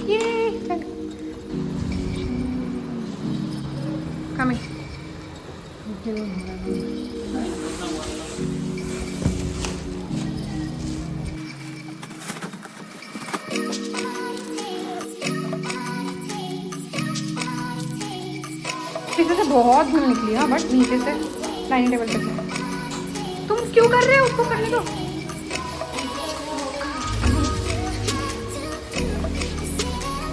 ये coming. पीछे से बहुत धूल निकली है बट नीचे से डाइनिंग टेबल तक है। तुम क्यों कर रहे हो, उसको करने दो।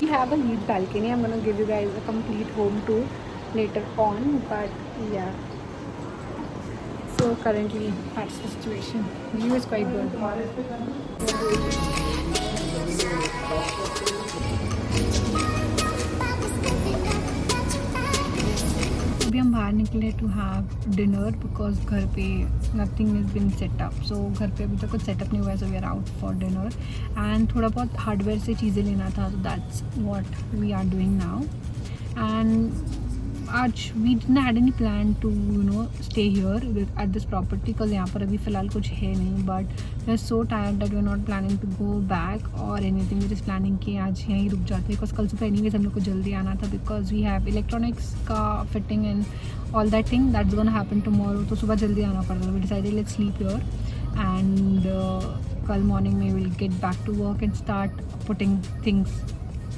We have a huge balcony. I'm gonna give you guys a complete home tour later on, but yeah. So currently that's the situation. View is quite good. अभी हम बाहर निकले टू हैव डिनर बिकॉज घर पे nothing is been setup. So घर पे अभी तक कुछ सेटअप नहीं हुआ है, so we are out for dinner and थोड़ा बहुत हार्डवेयर से चीज़ें लेना था, तो that's what we are doing now. And आज we didn't had any plan to stay here at this property because यहाँ पर अभी फ़िलहाल कुछ है नहीं, but we are so tired that we are not planning to go back और anything. We just planning कि आज यहीं रुक जाते हैं बिकॉज कल सुबह एनीवेज हम लोग को जल्दी आना था बिकॉज वी हैव इलेक्ट्रॉनिक्स का fitting and all that thing that's gonna happen tomorrow, तो सुबह जल्दी आना पड़ता। We decided let's sleep here and कल मॉर्निंग में will get back to work and start putting things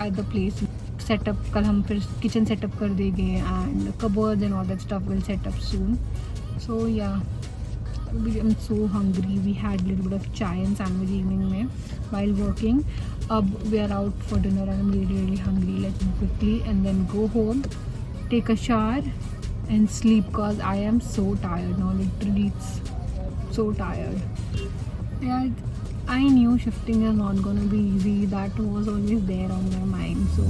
at the place. Setup कल हम फिर किचन सेटअप कर देंगे and cupboards and all that stuff will setup soon. So yeah I am so hungry. We had little bit of चाय and sandwich evening में while working. अब we are out for dinner and I'm really hungry. Let's eat quickly and then go home, take a shower and sleep because I am so tired now. Literally it's so tired. Yeah, I knew shifting is not going to be easy. That was always there on my mind. So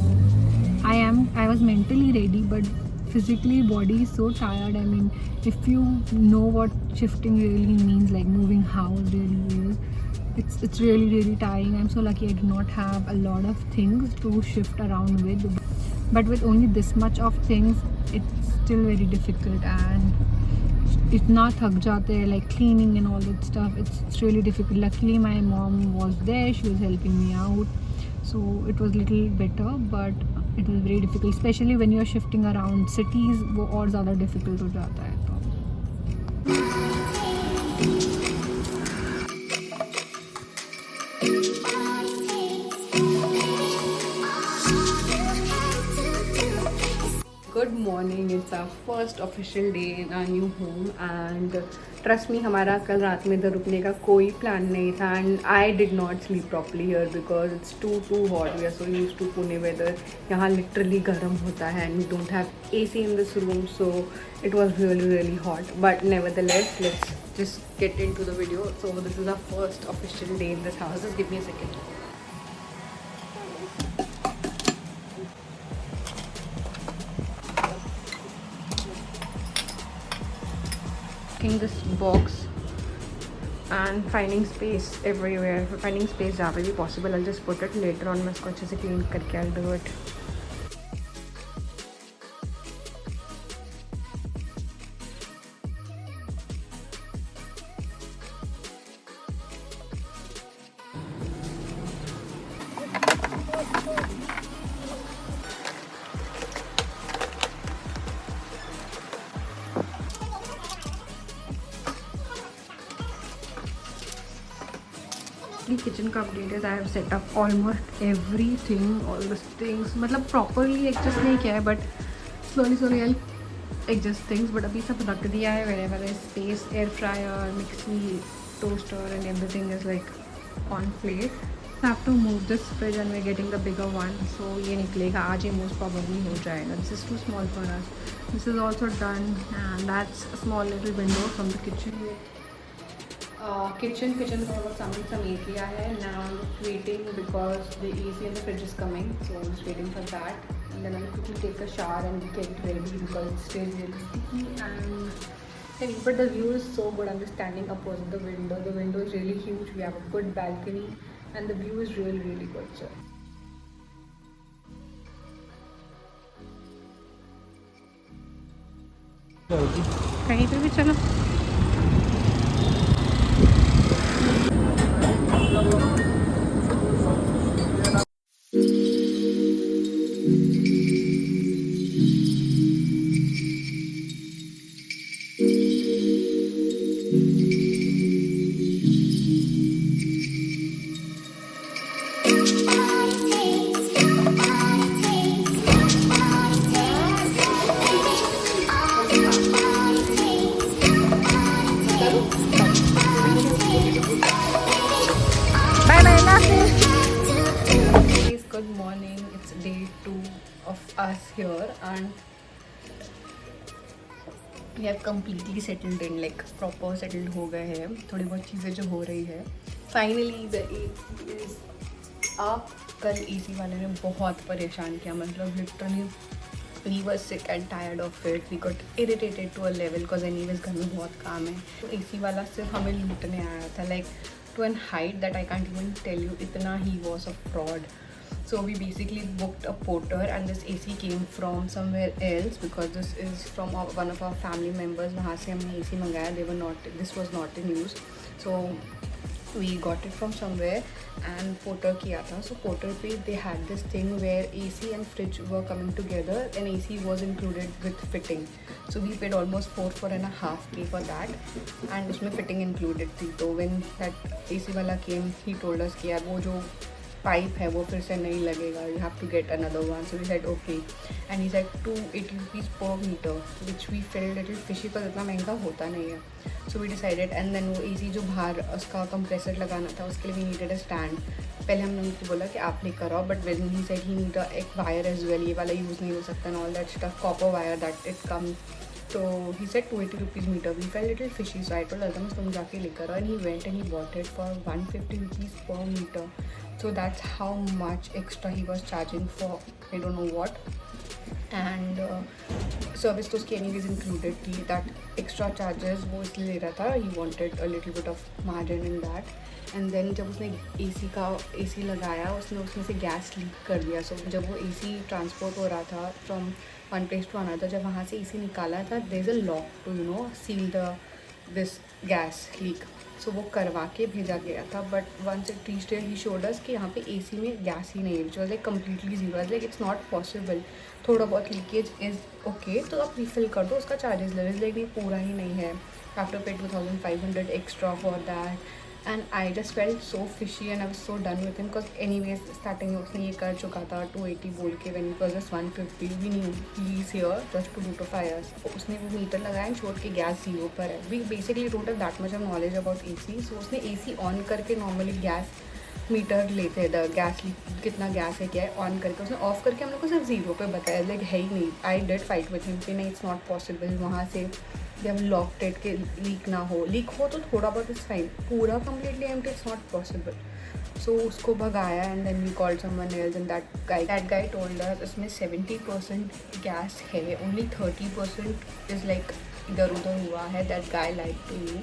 I was mentally ready, but physically body is so tired. I mean, if you know what shifting really means, like moving house really is, it's really tiring. I'm so lucky I do not have a lot of things to shift around with, but with only this much of things it's still very difficult and इतना थक जाते हैं like cleaning and all that stuff. It's really difficult. Luckily my mom was there, she was helping me out, so it was little better, but it was very difficult especially when you're shifting around cities. वो और ज़्यादा difficult हो जाता है। तो good morning, it's our first official day in our new home and trust me हमारा कल रात में इधर रुकने का कोई प्लान नहीं था and I did not sleep properly here because it's too hot. We are so used to Pune weather. यहाँ लिटरली गर्म होता है and we don't have AC in this room, so it was really hot, but nevertheless let's just get into the video. So this is our first official day in this house. Just give me a second. This box and finding space everywhere, finding space जहाँ पे भी possible. I'll just put it later on. मैं इसको अच्छे से clean करके I'll do it. Kitchen का update है, I have set up almost everything, all this things. मतलब प्रॉपरली एडजस्ट नहीं किया है but slowly I adjust things, but अभी सब रख दिया है wherever is space. Air fryer, mixie, toaster and everything is like on plate. I have to move this fridge and we're getting the bigger one, so ये निकलेगा आज, ये most probably हो जाएगा. This is too small for us. This is also done and that's a small little window from the kitchen. Kitchen का बहुत सामान समेट लिया है. Now I'm just waiting because the AC in the fridge is coming, so I'm just waiting for that. And then I'll quickly take a shower and get ready because it's really sticky and heavy. But the view is so good. I'm just standing opposite the window. The window is really huge. We have a good balcony and the view is really good. So कहीं पे भी चलो. morning. It's day 2 of us here and we have completely settled in, like proper settled हो गए हैं. थोड़ी बहुत चीज़ें जो हो रही है. Finally the AC is up. कल AC वाले ने बहुत परेशान किया, मतलब literally we were sick and tired of it. We got irritated to a level because anyways घर में बहुत काम है. तो AC वाला सिर्फ हमें लूटने आया था, like to an height that I can't even tell you. इतना he was a fraud. So we basically booked a porter and this AC came from somewhere else because this is from one of our family members. वहाँ से हमने AC मंगाया. They were not, this was not in use. So we got it from somewhere and porter किया था. So porter पे they had this thing where AC and fridge were coming together and AC was included with fitting. So we paid almost 4.5K for that and उसमें fitting included थी. तो when that AC वाला came, he told us कि यार वो जो pipe है वो फिर से नहीं लगेगा, you have to get another one. So we said okay and he said 280 rupees per meter, which we felt little fishy because इतना महंगा होता नहीं है. So we decided and then वो AC जो बाहर उसका कंप्रेसर लगाना था उसके लिए we needed a stand. पहले हमने उनको बोला कि आप लेकर आओ, but when he said he need एक wire as well, ये वाला यूज़ नहीं हो सकता and all that stuff, copper wire that it comes. So he said 280 rupees meter. We felt little fishy, so I told Altamas तुम जाके लेकर आओ and he went and he bought it for 150 rupees per meter. So that's how much extra he was charging for I don't know what. And service तो उसकी anyways included थी. That extra charges वो इसलिए ले रहा था, he wanted a little bit of margin in that. And then जब उसने AC लगाया उसने उसमें से गैस लीक कर दिया. So जब वो AC ट्रांसपोर्ट हो रहा था from one place to another, जब वहाँ से AC निकाला था, there is a lock to seal this gas leak. So वो करवा के भेजा गया था, but once it reached here he showed us कि यहाँ पे AC में गैस ही नहीं है, which was like completely zero. I was like it's not possible. थोड़ा बहुत लीकेज इज़ ओके तो आप रिफ़िल कर दो, उसका चार्जेस ले लेकिन पूरा ही नहीं है. After pay 2500 extra for that. And I just felt so fishy and I was so done with him because anyways starting में उसने ये कर चुका था 280 बोल के when it was just 150. We knew he is here just to notify us. तो उसने वो मीटर लगाया छोड़ के गैस जीरो पर है. We basically don't have that much of knowledge about AC. So उसने AC ऑन करके नॉर्मली गैस मीटर लेते हैं, द गैस कितना गैस है क्या है, ऑन करके उसने ऑफ़ करके हम लोग को सिर्फ ज़ीरो पे बताया. लाइक है ही नहीं. I did fight with him कि नहीं इट्स नॉट पॉसिबल. वहाँ से जब लॉक टेट के लीक हो तो थोड़ा बहुत इस फाइन, पूरा completely empty it's not possible. So उसको भगाया and then we called someone else and that guy told us इसमें 70% गैस है, ओनली 30% इज़ लाइक इधर उधर हुआ है. That guy like to you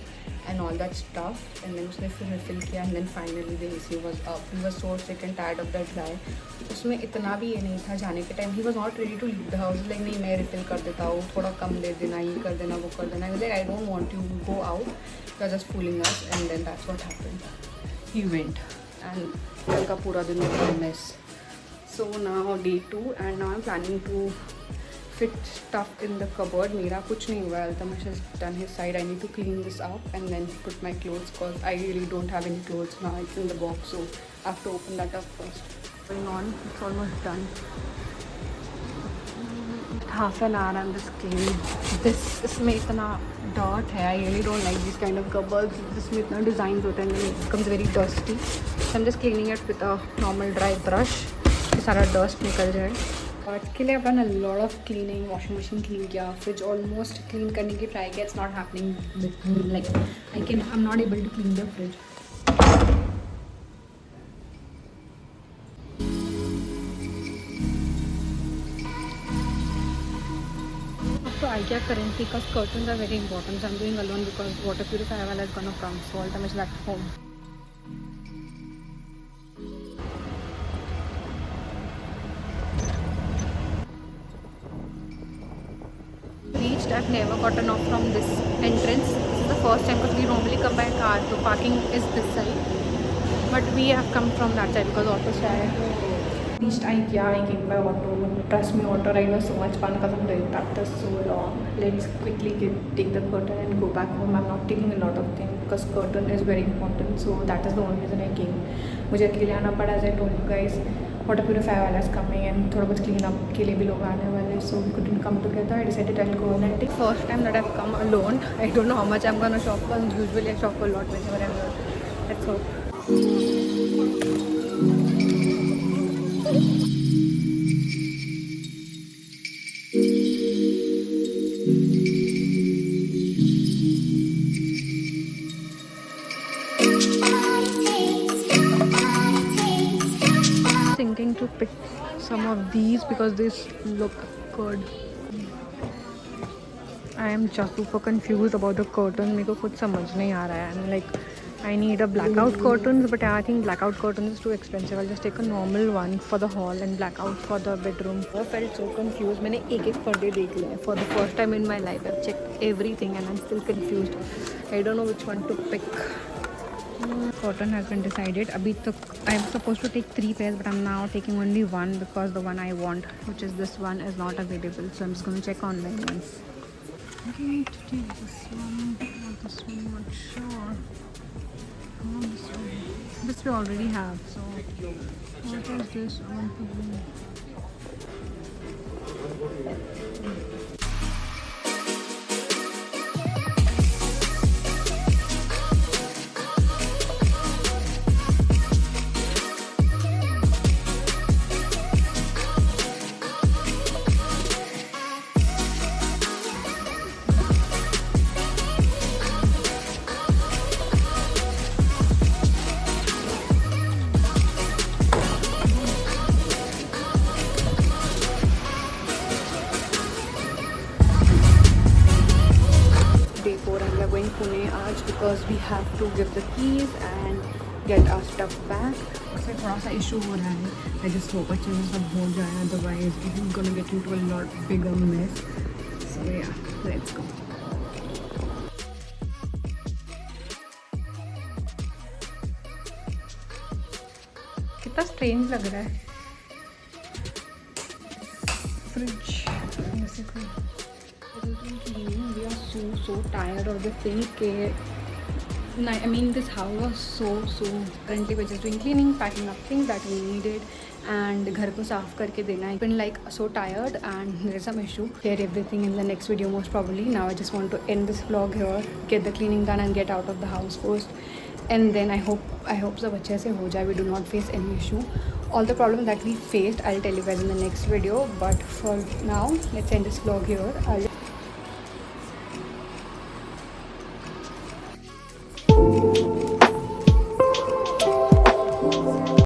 and all that stuff. And then उसने फिर रिफिल किया and then finally the AC was up. We was so sick and tired of that guy. उसमें इतना भी ये नहीं था जाने के time. He was not ready to leave the house. Like नहीं मैं रिफिल कर देता हूँ, थोड़ा कम दे देना, ये कर देना, वो कर देना. Like I don't want you to go out, you are just fooling us. And then that's what happened. He went and कल का पूरा दिन was a mess. So now day 2 and now I'm planning to fit stuff in the cupboard. मेरा कुछ नहीं हुआ. Altamash has done his side. I need to clean this up and then put my clothes because I really don't have any clothes now. It's in the box, so I have to open that up first. Going on, it's almost done. Half an hour I'm just cleaning. इसमें इतना dirt है. I really don't like these kind of cupboards. जिसमें इतना designs होते हैं and then it becomes very dusty. So I'm just cleaning it with a normal dry brush. कि सारा dust निकल जाए. आज के लिए I've done a lot of cleaning. Washing machine clean किया, फ्रिज ऑलमोस्ट क्लीन करने की ट्राई किया. It's not happening with me. Like I am not able to clean the fridge. तो IKEA currently because curtains are very important. So I'm doing alone because water purifier wala is gonna come. So I'll damage that home. Reached. I've never gotten off from this entrance. This is the first time because we normally come by car. So parking is this side, but we have come from that side because auto stand. Reached IKEA. I came by auto. Trust me, auto ride was so much fun because I'm doing that was so long. Let's quickly take the curtain and go back home. I'm not taking a lot of things because curtain is very important. So that is the only reason I came. मुझे अकेले आना पड़ा. As I told you guys, water purifier वाला is coming and थोड़ा बहुत clean up के लिए भी लोग आने वाले. So we couldn't come together. I decided I'll go and take. First time that I've come alone. I don't know how much I'm gonna shop for. Usually I shop a lot whenever I'm here. Let's hope. get some of these because these look good. I am just super confused about the curtain. मेरे को कुछ समझ नहीं आ रहा है. I'm like, I need a blackout curtains, but I think blackout curtains is too expensive. I'll just take a normal one for the hall and blackout for the bedroom. I felt so confused. मैंने एक पर्दे देख लिए. For the first time in my life, I've checked everything and I'm still confused. I don't know which one to pick. Curtain has been decided. अभी तक I'm supposed to take 3 pairs, but I'm now taking only one because the one I want, which is this one, is not available. So I'm just going to check online once. I need to take this one or this one, not sure. Oh, this one. This we already have, so what is this? I want to win. Pune आज because we have to give the keys and get our stuff back. उससे थोड़ा सा issue हो रहा है. I just hope अच्छे से सब हो जाए, otherwise it's gonna get into a lot bigger mess. So yeah, let's go. कितना strange लग रहा है. Fridge basically. We are so tired of the thing. I mean, this house was so. Currently, we're just doing cleaning, packing up things that we needed, and घर को साफ करके देना. I've been like so tired, and there's some issue. Share everything in the next video most probably. Now I just want to end this vlog here, get the cleaning done, and get out of the house first. And then I hope सब अच्छे से हो जाए. We do not face any issue. All the problems that we faced, I'll tell you guys in the next video. But for now, let's end this vlog here.